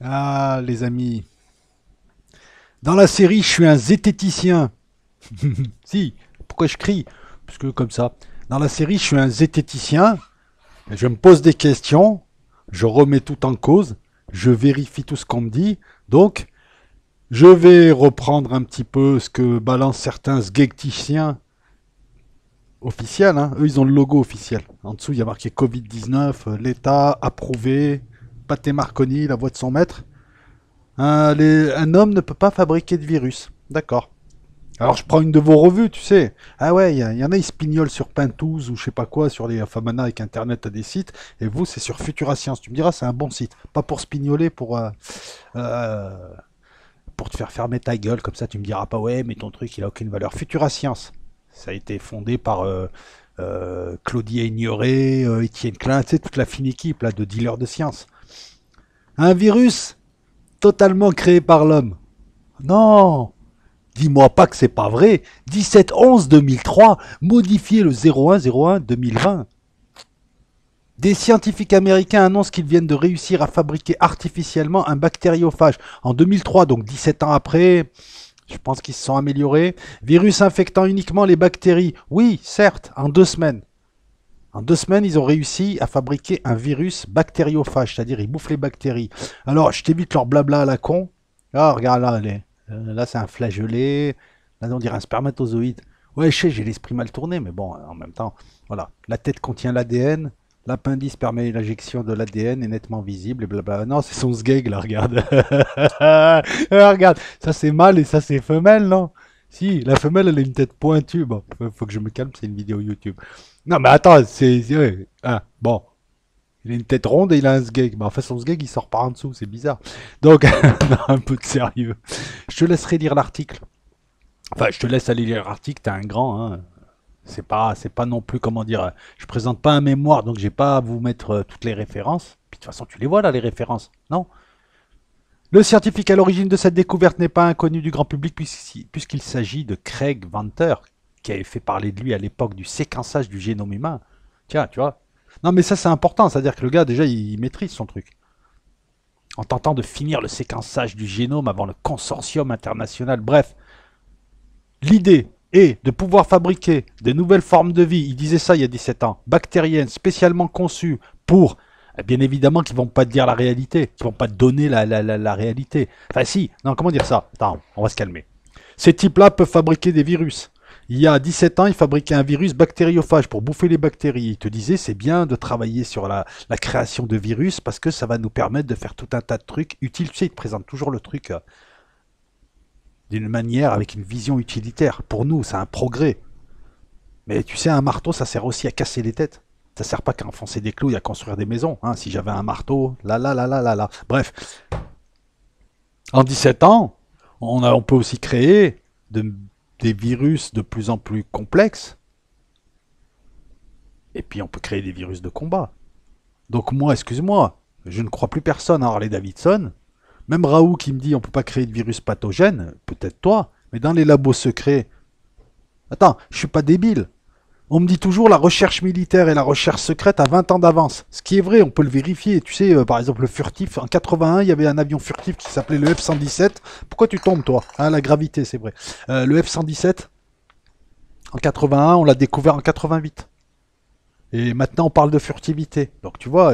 Ah, les amis. Dans la série, je suis un zététicien. Si, pourquoi je crie? Parce que comme ça. Dans la série, je suis un zététicien. Je me pose des questions. Je remets tout en cause. Je vérifie tout ce qu'on me dit. Donc, je vais reprendre un petit peu ce que balancent certains sgecticiens officiels. Hein. Eux, ils ont le logo officiel. En dessous, il y a marqué Covid-19, l'État approuvé, Pathé Marconi, la voix de son maître. Un homme ne peut pas fabriquer de virus. D'accord. Alors je prends une de vos revues, tu sais. Ah ouais, il y en a, ils spignolent sur Penthouse ou je sais pas quoi, sur les Famana avec Internet à des sites. Et vous, c'est sur Futura Science. Tu me diras, c'est un bon site. Pas pour spignoler, euh, pour te faire fermer ta gueule. Comme ça, tu me diras pas, ouais, mais ton truc, il a aucune valeur. Futura Science. Ça a été fondé par Claudie Ignoré, Étienne Klein, tu sais, toute la fine équipe là, de dealers de science. Un virus totalement créé par l'homme. Non, dis-moi pas que c'est pas vrai. 17-11-2003, modifié le 01-01-2020. Des scientifiques américains annoncent qu'ils viennent de réussir à fabriquer artificiellement un bactériophage. En 2003, donc 17 ans après, je pense qu'ils se sont améliorés. Virus infectant uniquement les bactéries. Oui, certes, en 2 semaines. En 2 semaines, ils ont réussi à fabriquer un virus bactériophage, c'est-à-dire ils bouffent les bactéries. Alors, je t'évite leur blabla à la con. Ah, regarde là, là c'est un flageolet. Là, on dirait un spermatozoïde. Ouais, je sais, j'ai l'esprit mal tourné, mais bon, en même temps, voilà. La tête contient l'ADN. L'appendice permet l'injection de l'ADN est nettement visible et blabla. Non, c'est son sgeg là, regarde. Regarde, ça c'est mâle et ça c'est femelle, non? Si, la femelle elle a une tête pointue. Bon, faut que je me calme, c'est une vidéo YouTube. Non, mais attends, ouais, ah, bon. Il a une tête ronde et il a un sgeg. Mais en fait, son sgeg il sort par en dessous, c'est bizarre. Donc, non, un peu de sérieux. Je te laisserai lire l'article. Enfin, je te laisse aller lire l'article, t'es un grand, hein. C'est pas non plus, comment dire, je présente pas un mémoire, donc j'ai pas à vous mettre toutes les références. Puis de toute façon, tu les vois là, les références, non? Le scientifique à l'origine de cette découverte n'est pas inconnu du grand public puisqu'il s'agit de Craig Venter, qui avait fait parler de lui à l'époque du séquençage du génome humain. Tiens, tu vois. Non, mais ça c'est important, c'est-à-dire que le gars déjà il maîtrise son truc. En tentant de finir le séquençage du génome avant le consortium international. Bref, l'idée est de pouvoir fabriquer des nouvelles formes de vie, il disait ça il y a 17 ans, bactériennes spécialement conçues pour, bien évidemment, qui ne vont pas te dire la réalité, qui ne vont pas te donner la réalité. Enfin si, non, comment dire ça? Attends, on va se calmer. Ces types-là peuvent fabriquer des virus. Il y a 17 ans, ils fabriquaient un virus bactériophage pour bouffer les bactéries. Ils te disaient c'est bien de travailler sur la création de virus parce que ça va nous permettre de faire tout un tas de trucs utiles. Tu sais, ils te présentent toujours le truc d'une manière avec une vision utilitaire. Pour nous, c'est un progrès. Mais tu sais, un marteau, ça sert aussi à casser les têtes. Ça sert pas qu'à enfoncer des clous et à construire des maisons. Hein. Si j'avais un marteau, là. Bref, en 17 ans, on peut aussi créer des virus de plus en plus complexes. Et puis on peut créer des virus de combat. Donc moi, excuse-moi, je ne crois plus personne à Harley Davidson. Même Raoult qui me dit on peut pas créer de virus pathogène, peut-être toi, mais dans les labos secrets. Attends, je suis pas débile. On me dit toujours la recherche militaire et la recherche secrète à 20 ans d'avance. Ce qui est vrai, on peut le vérifier. Tu sais, par exemple, le furtif, en 81, il y avait un avion furtif qui s'appelait le F-117. Pourquoi tu tombes, toi? Ah, la gravité, c'est vrai. Le F-117, en 81, on l'a découvert en 88. Et maintenant, on parle de furtivité. Donc, tu vois,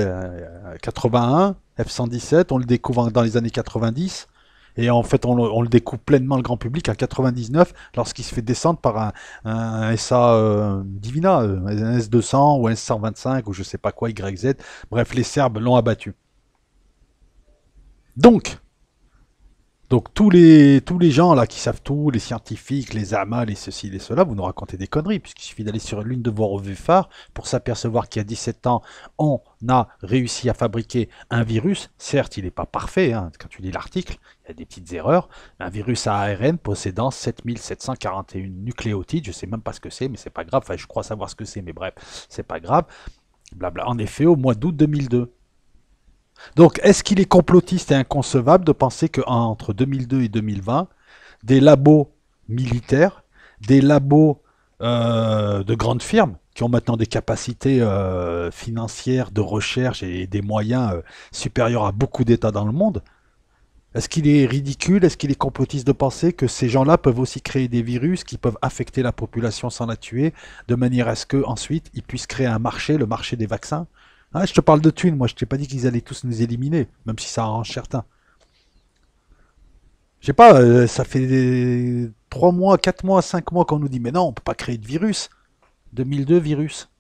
81, F-117, on le découvre dans les années 90. Et en fait, on le découvre pleinement le grand public en 99 lorsqu'il se fait descendre par un SA Divina, un S-200 ou un S-125 ou je sais pas quoi, YZ. Bref, les Serbes l'ont abattu. Donc, donc tous les gens là qui savent tout, les scientifiques, les amas, les ceci, les cela, vous nous racontez des conneries, puisqu'il suffit d'aller sur l'une de vos revues phares pour s'apercevoir qu'il y a 17 ans, on a réussi à fabriquer un virus. Certes, il n'est pas parfait, hein, quand tu lis l'article, il y a des petites erreurs. Un virus à ARN possédant 7741 nucléotides, je ne sais même pas ce que c'est, mais c'est pas grave, enfin je crois savoir ce que c'est, mais bref, c'est pas grave. Blabla. En effet, au mois d'août 2002. Donc, est-ce qu'il est complotiste et inconcevable de penser qu'entre 2002 et 2020, des labos militaires, des labos de grandes firmes, qui ont maintenant des capacités financières, de recherche et des moyens supérieurs à beaucoup d'États dans le monde, Est-ce qu'il est ridicule, est-ce qu'il est complotiste de penser que ces gens-là peuvent aussi créer des virus qui peuvent affecter la population sans la tuer, de manière à ce qu'ensuite ils puissent créer un marché, le marché des vaccins? Ah, je te parle de thunes, moi je t'ai pas dit qu'ils allaient tous nous éliminer, même si ça arrange certains. Je sais pas, ça fait 3 mois, 4 mois, 5 mois qu'on nous dit mais non, on peut pas créer de virus. 2002 virus.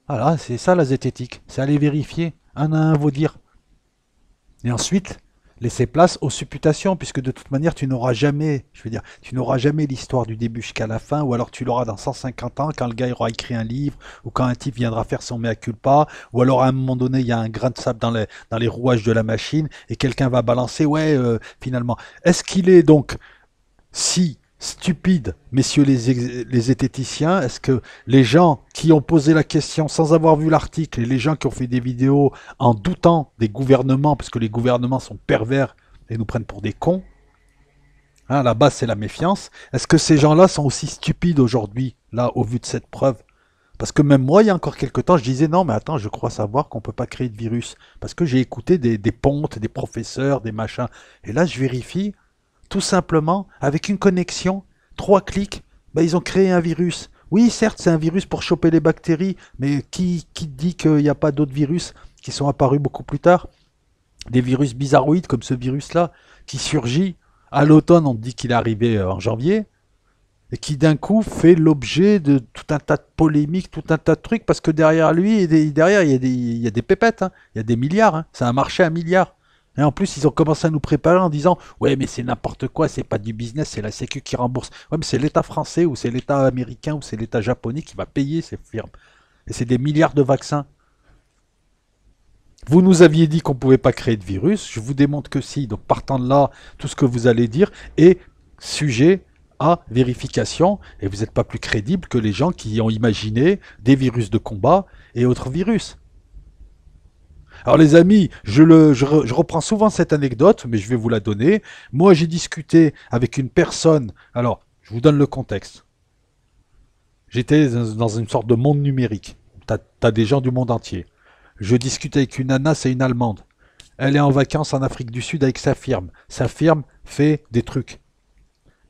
Voilà, c'est ça la zététique, c'est aller vérifier un à un vos dires. Et ensuite, laisser place aux supputations, puisque de toute manière, tu n'auras jamais, je veux dire, tu n'auras jamais l'histoire du début jusqu'à la fin, ou alors tu l'auras dans 150 ans, quand le gars aura écrit un livre, ou quand un type viendra faire son mea culpa, ou alors à un moment donné, il y a un grain de sable dans les rouages de la machine, et quelqu'un va balancer, ouais, finalement. Est-ce qu'il est donc si stupide, messieurs les zététiciens, est-ce que les gens qui ont posé la question sans avoir vu l'article et les gens qui ont fait des vidéos en doutant des gouvernements, parce que les gouvernements sont pervers et nous prennent pour des cons, hein, à la base c'est la méfiance, est-ce que ces gens-là sont aussi stupides aujourd'hui, là, au vu de cette preuve? Parce que même moi, il y a encore quelques temps, je disais non, mais attends, je crois savoir qu'on ne peut pas créer de virus. Parce que j'ai écouté des pontes, des professeurs, des machins. Et là, je vérifie, tout simplement, avec une connexion, 3 clics, bah, ils ont créé un virus. Oui, certes, c'est un virus pour choper les bactéries, mais qui dit qu'il n'y a pas d'autres virus qui sont apparus beaucoup plus tard? Des virus bizarroïdes comme ce virus-là, qui surgit à l'automne, on dit qu'il est arrivé en janvier, et qui d'un coup fait l'objet de tout un tas de polémiques, tout un tas de trucs, parce que derrière lui, derrière, il y a des pépettes, hein, il y a des milliards, hein, c'est un marché à milliards. Et en plus, ils ont commencé à nous préparer en disant ouais, mais c'est n'importe quoi, c'est pas du business, c'est la Sécu qui rembourse. Ouais, mais c'est l'État français ou c'est l'État américain ou c'est l'État japonais qui va payer ces firmes. Et c'est des milliards de vaccins. Vous nous aviez dit qu'on ne pouvait pas créer de virus, je vous démontre que si. Donc partant de là, tout ce que vous allez dire est sujet à vérification et vous n'êtes pas plus crédible que les gens qui ont imaginé des virus de combat et autres virus. Alors les amis, je reprends souvent cette anecdote, mais je vais vous la donner. Moi j'ai discuté avec une personne, alors je vous donne le contexte. J'étais dans une sorte de monde numérique. T'as des gens du monde entier. Je discute avec une nana, c'est une Allemande. Elle est en vacances en Afrique du Sud avec sa firme. Sa firme fait des trucs.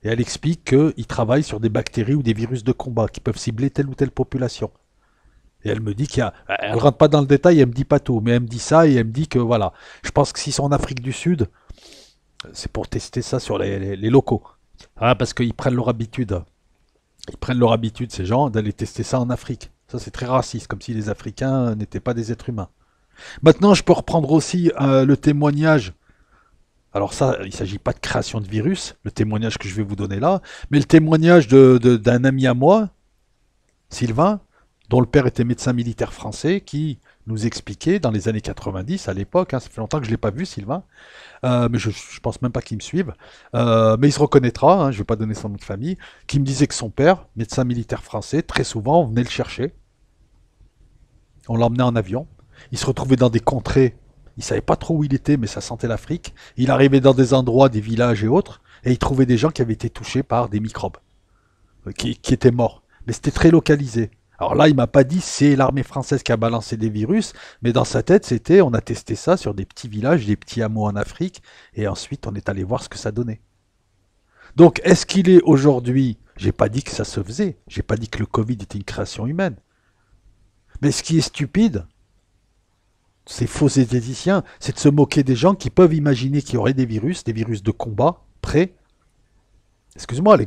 Et elle explique qu'ils travaillent sur des bactéries ou des virus de combat qui peuvent cibler telle ou telle population. Et elle me dit qu'il y a... Elle rentre pas dans le détail, elle me dit pas tout, mais elle me dit ça et elle me dit que voilà. Je pense que s'ils sont en Afrique du Sud, c'est pour tester ça sur les locaux. Ah, parce qu'ils prennent leur habitude. Ils prennent leur habitude, ces gens, d'aller tester ça en Afrique. Ça, c'est très raciste, comme si les Africains n'étaient pas des êtres humains. Maintenant, je peux reprendre aussi le témoignage. Alors ça, il ne s'agit pas de création de virus, le témoignage que je vais vous donner là, mais le témoignage d'un ami à moi, Sylvain, dont le père était médecin militaire français, qui nous expliquait dans les années 90, à l'époque, hein, ça fait longtemps que je ne l'ai pas vu, Sylvain, mais je ne pense même pas qu'il me suive, mais il se reconnaîtra, hein, je ne vais pas donner son nom de famille, qui me disait que son père, médecin militaire français, très souvent, on venait le chercher, on l'emmenait en avion, il se retrouvait dans des contrées, il savait pas trop où il était, mais ça sentait l'Afrique, il arrivait dans des endroits, des villages et autres, et il trouvait des gens qui avaient été touchés par des microbes, qui étaient morts, mais c'était très localisé. Alors là, il m'a pas dit c'est l'armée française qui a balancé des virus, mais dans sa tête, c'était on a testé ça sur des petits villages, des petits hameaux en Afrique, et ensuite on est allé voir ce que ça donnait. Donc, est-ce qu'il est aujourd'hui, j'ai pas dit que ça se faisait, j'ai pas dit que le Covid était une création humaine, mais ce qui est stupide, ces faux zététiciens, c'est de se moquer des gens qui peuvent imaginer qu'il y aurait des virus de combat prêts. Excuse-moi,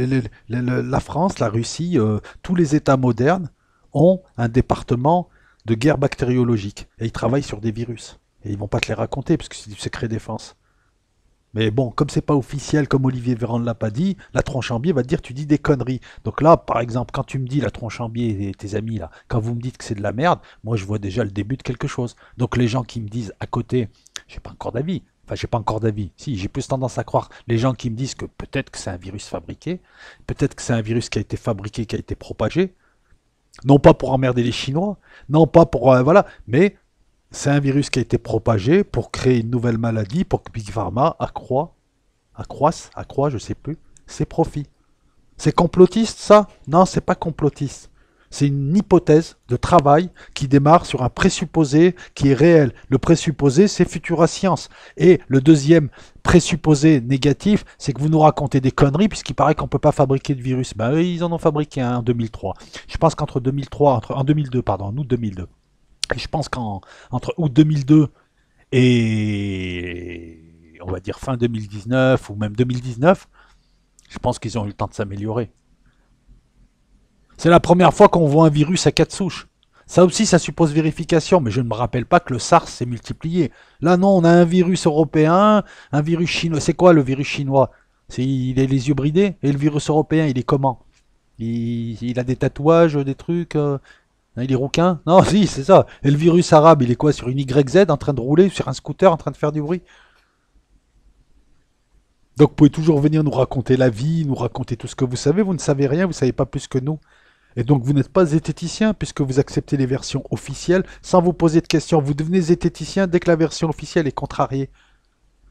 la France, la Russie, tous les États modernes ont un département de guerre bactériologique. Et ils travaillent sur des virus. Et ils vont pas te les raconter, parce que c'est du secret défense. Mais bon, comme c'est pas officiel, comme Olivier Véran ne l'a pas dit, la Tronchambier va te dire tu dis des conneries. Donc là, par exemple, quand tu me dis la Tronchambier et tes amis là, quand vous me dites que c'est de la merde, moi je vois déjà le début de quelque chose. Donc les gens qui me disent à côté, j'ai pas encore d'avis. Enfin, j'ai pas encore d'avis. Si, j'ai plus tendance à croire les gens qui me disent que peut-être que c'est un virus fabriqué, peut-être que c'est un virus qui a été fabriqué, qui a été propagé, non pas pour emmerder les Chinois, non pas pour voilà, mais c'est un virus qui a été propagé pour créer une nouvelle maladie, pour que Big Pharma accroisse, je sais plus, ses profits. C'est complotiste ça? Non, c'est pas complotiste. C'est une hypothèse de travail qui démarre sur un présupposé qui est réel. Le présupposé, c'est Futura Science. Et le deuxième présupposé négatif, c'est que vous nous racontez des conneries, puisqu'il paraît qu'on ne peut pas fabriquer de virus. Ben, eux, ils en ont fabriqué un en 2003. Je pense qu'entre 2003, en 2002, pardon, en août 2002. Et je pense qu'entre août 2002 et on va dire fin 2019 ou même 2019, je pense qu'ils ont eu le temps de s'améliorer. C'est la première fois qu'on voit un virus à 4 souches. Ça aussi, ça suppose vérification, mais je ne me rappelle pas que le SARS s'est multiplié. Là, non, on a un virus européen, un virus chinois. C'est quoi le virus chinois? Il a les yeux bridés. Et le virus européen, il est comment? Il a des tatouages, des trucs. Il est rouquin? Non, si, c'est ça. Et le virus arabe, il est quoi? Sur une YZ en train de rouler, sur un scooter en train de faire du bruit? Donc, vous pouvez toujours venir nous raconter la vie, nous raconter tout ce que vous savez. Vous ne savez rien, vous ne savez pas plus que nous. Et donc vous n'êtes pas zététicien puisque vous acceptez les versions officielles sans vous poser de questions. Vous devenez zététicien dès que la version officielle est contrariée.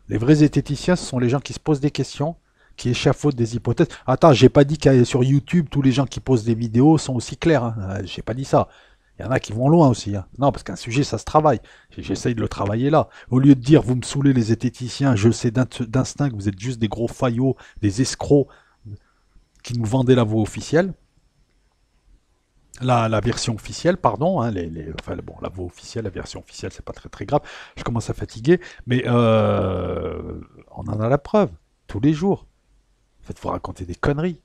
Les vrais zététiciens, ce sont les gens qui se posent des questions, qui échafaudent des hypothèses. Attends, j'ai pas dit que sur YouTube, tous les gens qui posent des vidéos sont aussi clairs. Hein. J'ai pas dit ça. Il y en a qui vont loin aussi. Hein. Non, parce qu'un sujet, ça se travaille. J'essaye de le travailler là. Au lieu de dire, vous me saoulez les zététiciens, je sais d'instinct que vous êtes juste des gros faillots, des escrocs qui nous vendaient la voix officielle. La version officielle, pardon, hein, enfin, bon, la voix officielle, la version officielle, c'est pas très grave, je commence à fatiguer, mais on en a la preuve, tous les jours. Faites-vous raconter des conneries.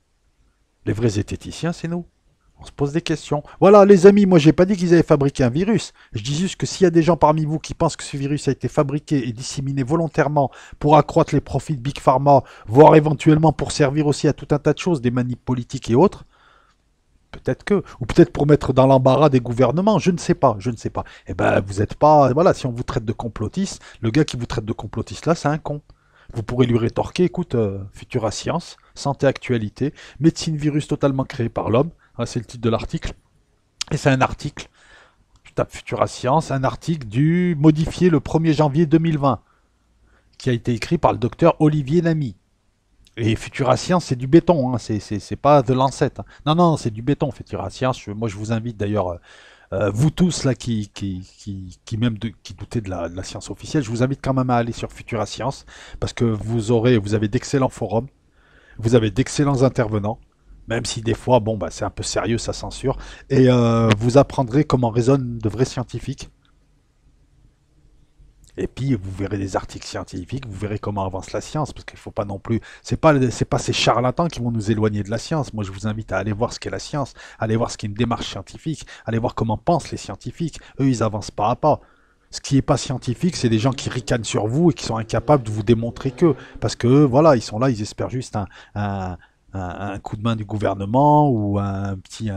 Les vrais zététiciens, c'est nous. On se pose des questions. Voilà, les amis, moi j'ai pas dit qu'ils avaient fabriqué un virus. Je dis juste que s'il y a des gens parmi vous qui pensent que ce virus a été fabriqué et disséminé volontairement pour accroître les profits de Big Pharma, voire éventuellement pour servir aussi à tout un tas de choses, des manips politiques et autres, peut-être que, ou peut-être pour mettre dans l'embarras des gouvernements, je ne sais pas, je ne sais pas. Eh ben, vous n'êtes pas, voilà, si on vous traite de complotiste, le gars qui vous traite de complotiste là, c'est un con. Vous pourrez lui rétorquer, écoute, Futura Science, santé actualité, médecine virus totalement créé par l'homme, ah, c'est le titre de l'article, et c'est un article, tu tapes Futura Science, un article du modifié le 1er janvier 2020, qui a été écrit par le docteur Olivier Lamy. Et Futura Science, c'est du béton, hein. C'est pas de Lancet. Hein. Non, non, c'est du béton, Futura Science. Moi, je vous invite d'ailleurs, vous tous là qui doutez de la science officielle, je vous invite quand même à aller sur Futura Science parce que vous avez d'excellents forums, vous avez d'excellents intervenants, même si des fois, bon, bah, c'est un peu sérieux, ça censure, et vous apprendrez comment raisonnent de vrais scientifiques. Et puis vous verrez des articles scientifiques, vous verrez comment avance la science, parce qu'il ne faut pas non plus. C'est pas ces charlatans qui vont nous éloigner de la science. Moi, je vous invite à aller voir ce qu'est la science, aller voir ce qu'est une démarche scientifique, aller voir comment pensent les scientifiques. Eux, ils avancent pas à pas. Ce qui n'est pas scientifique, c'est des gens qui ricanent sur vous et qui sont incapables de vous démontrer que, parce que voilà, ils sont là, ils espèrent juste un coup de main du gouvernement ou un petit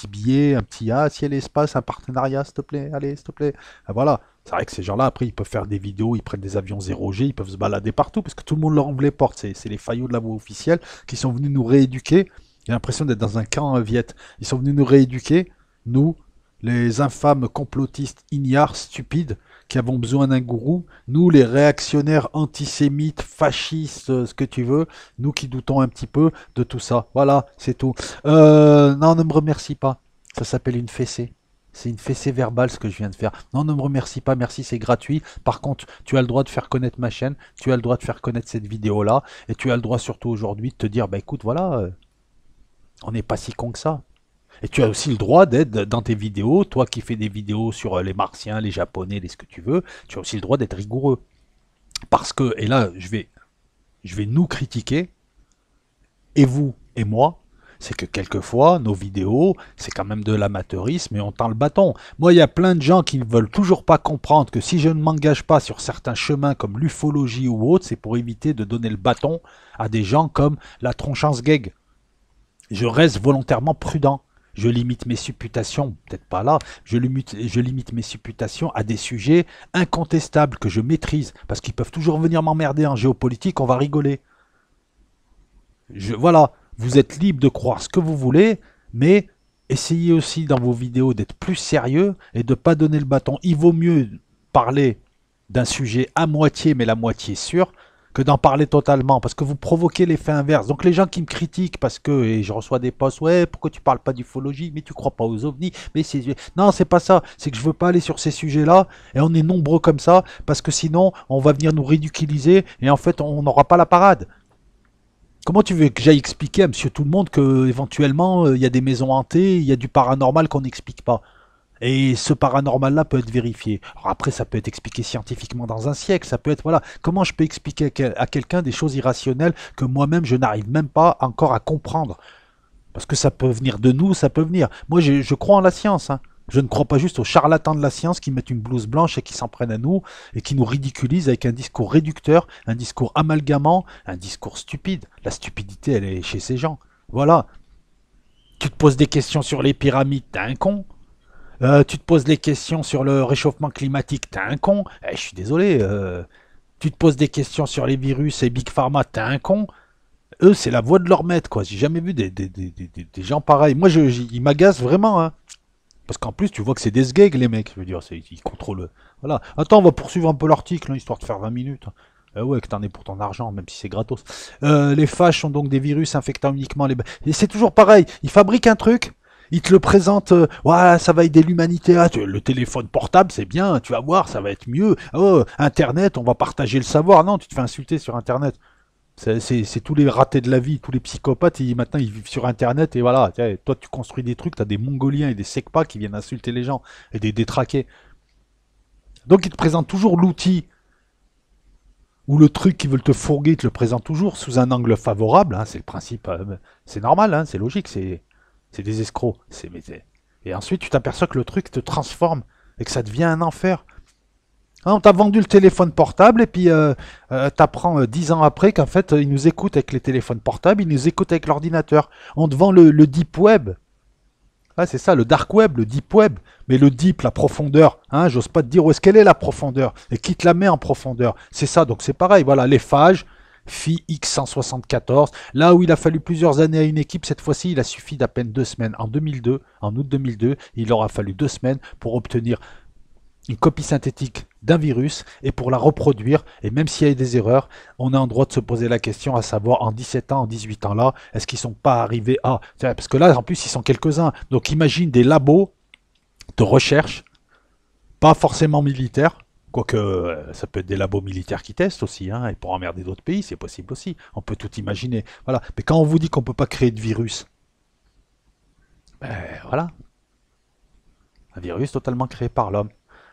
billet, un petit ciel espace, un partenariat, s'il te plaît, allez, s'il te plaît. Voilà. C'est vrai que ces gens-là, après, ils peuvent faire des vidéos, ils prennent des avions 0G, ils peuvent se balader partout, parce que tout le monde leur ouvre les portes. C'est les faillots de la voie officielle qui sont venus nous rééduquer. J'ai l'impression d'être dans un camp viet. Ils sont venus nous rééduquer, nous, les infâmes complotistes ignares, stupides, qui avons besoin d'un gourou, nous, les réactionnaires antisémites, fascistes, ce que tu veux, nous qui doutons un petit peu de tout ça. Voilà, c'est tout. Non, ne me remercie pas. Ça s'appelle une fessée. C'est une fessée verbale ce que je viens de faire. Non, ne me remercie pas, merci, c'est gratuit. Par contre, tu as le droit de faire connaître ma chaîne, tu as le droit de faire connaître cette vidéo-là, et tu as le droit surtout aujourd'hui de te dire, bah écoute, voilà, on n'est pas si con que ça. Et tu as aussi le droit d'être dans tes vidéos, toi qui fais des vidéos sur les martiens, les japonais, les ce que tu veux, tu as aussi le droit d'être rigoureux. Parce que, et là, je vais nous critiquer, et vous et moi, c'est que quelquefois, nos vidéos, c'est quand même de l'amateurisme et on tend le bâton. Moi, il y a plein de gens qui ne veulent toujours pas comprendre que si je ne m'engage pas sur certains chemins comme l'ufologie ou autre, c'est pour éviter de donner le bâton à des gens comme la tronchance gag. Je reste volontairement prudent. Je limite mes supputations, peut-être pas là, je limite mes supputations à des sujets incontestables que je maîtrise, parce qu'ils peuvent toujours venir m'emmerder en géopolitique, on va rigoler. Voilà, vous êtes libre de croire ce que vous voulez, mais essayez aussi dans vos vidéos d'être plus sérieux et de ne pas donner le bâton. Il vaut mieux parler d'un sujet à moitié, mais la moitié sûre, que d'en parler totalement, parce que vous provoquez l'effet inverse. Donc les gens qui me critiquent parce que, et je reçois des posts, ouais, pourquoi tu parles pas d'ufologie, mais tu crois pas aux ovnis, mais c'est... Non, c'est pas ça, c'est que je veux pas aller sur ces sujets-là, et on est nombreux comme ça, parce que sinon, on va venir nous ridiculiser, et en fait, on n'aura pas la parade. Comment tu veux que j'aille expliquer à monsieur tout le monde que éventuellement il y a des maisons hantées, il y a du paranormal qu'on n'explique pas? Et ce paranormal-là peut être vérifié. Alors après, ça peut être expliqué scientifiquement dans un siècle. Ça peut être, voilà, comment je peux expliquer à quelqu'un des choses irrationnelles que moi-même je n'arrive même pas encore à comprendre. Parce que ça peut venir de nous, ça peut venir. Moi, je crois en la science. Hein. Je ne crois pas juste aux charlatans de la science qui mettent une blouse blanche et qui s'en prennent à nous et qui nous ridiculisent avec un discours réducteur, un discours amalgamant, un discours stupide. La stupidité, elle est chez ces gens. Voilà. Tu te poses des questions sur les pyramides, t'es un con. Tu te poses des questions sur le réchauffement climatique, t'es un con. Je suis désolé. Tu te poses des questions sur les virus et Big Pharma, t'es un con. Eux, c'est la voix de leur maître, quoi. J'ai jamais vu des gens pareils. Moi, ils m'agacent vraiment, hein. Parce qu'en plus, tu vois que c'est des sgegs, les mecs. Je veux dire, ils contrôlent. Voilà. Attends, on va poursuivre un peu l'article, hein, histoire de faire 20 minutes. Ouais, que t'en es pour ton argent, même si c'est gratos. Les phages sont donc des virus infectant uniquement les... Et c'est toujours pareil. Ils fabriquent un truc, ils te le présentent, ouais, ça va aider l'humanité. Ah, le téléphone portable, c'est bien, tu vas voir, ça va être mieux. Oh, Internet, on va partager le savoir. Non, tu te fais insulter sur Internet. C'est tous les ratés de la vie, tous les psychopathes, maintenant ils vivent sur Internet et voilà. Toi, tu construis des trucs, t'as des Mongoliens et des Sekpas qui viennent insulter les gens et des détraqués. Donc ils te présentent toujours l'outil ou le truc qu'ils veulent te fourguer, ils te le présentent toujours sous un angle favorable. Hein, c'est le principe, c'est normal, hein, c'est logique, c'est des escrocs. Et ensuite, tu t'aperçois que le truc te transforme et que ça devient un enfer. Hein, on t'a vendu le téléphone portable et puis t'apprends 10 ans après qu'en fait ils nous écoutent avec les téléphones portables, ils nous écoutent avec l'ordinateur. On te vend le deep web. Ah, c'est ça, le dark web, le deep web. Mais le deep, la profondeur, hein, j'ose pas te dire où est-ce qu'elle est la profondeur et qui te la met en profondeur. C'est ça, donc c'est pareil. Voilà, les phages, Phi X174. Là où il a fallu plusieurs années à une équipe, cette fois-ci, il a suffi d'à peine 2 semaines. En 2002, en août 2002, il aura fallu 2 semaines pour obtenir une copie synthétique d'un virus et pour la reproduire, et même s'il y a des erreurs, on a en droit de se poser la question à savoir en 17 ans, en 18 ans là, est-ce qu'ils sont pas arrivés à... Parce que là, en plus, ils sont quelques-uns. Donc imagine des labos de recherche, pas forcément militaires, quoique ça peut être des labos militaires qui testent aussi, hein, et pour emmerder d'autres pays, c'est possible aussi. On peut tout imaginer. Voilà. Mais quand on vous dit qu'on peut pas créer de virus, ben voilà, un virus totalement créé par l'homme.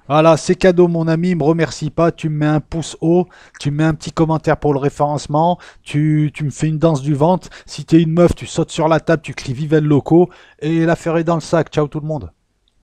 Voilà, c'est cadeau mon ami, me remercie pas, tu me mets un pouce haut, tu me mets un petit commentaire pour le référencement, tu me fais une danse du ventre, si t'es une meuf, tu sautes sur la table, tu cries vive le loco, et l'affaire est dans le sac, ciao tout le monde.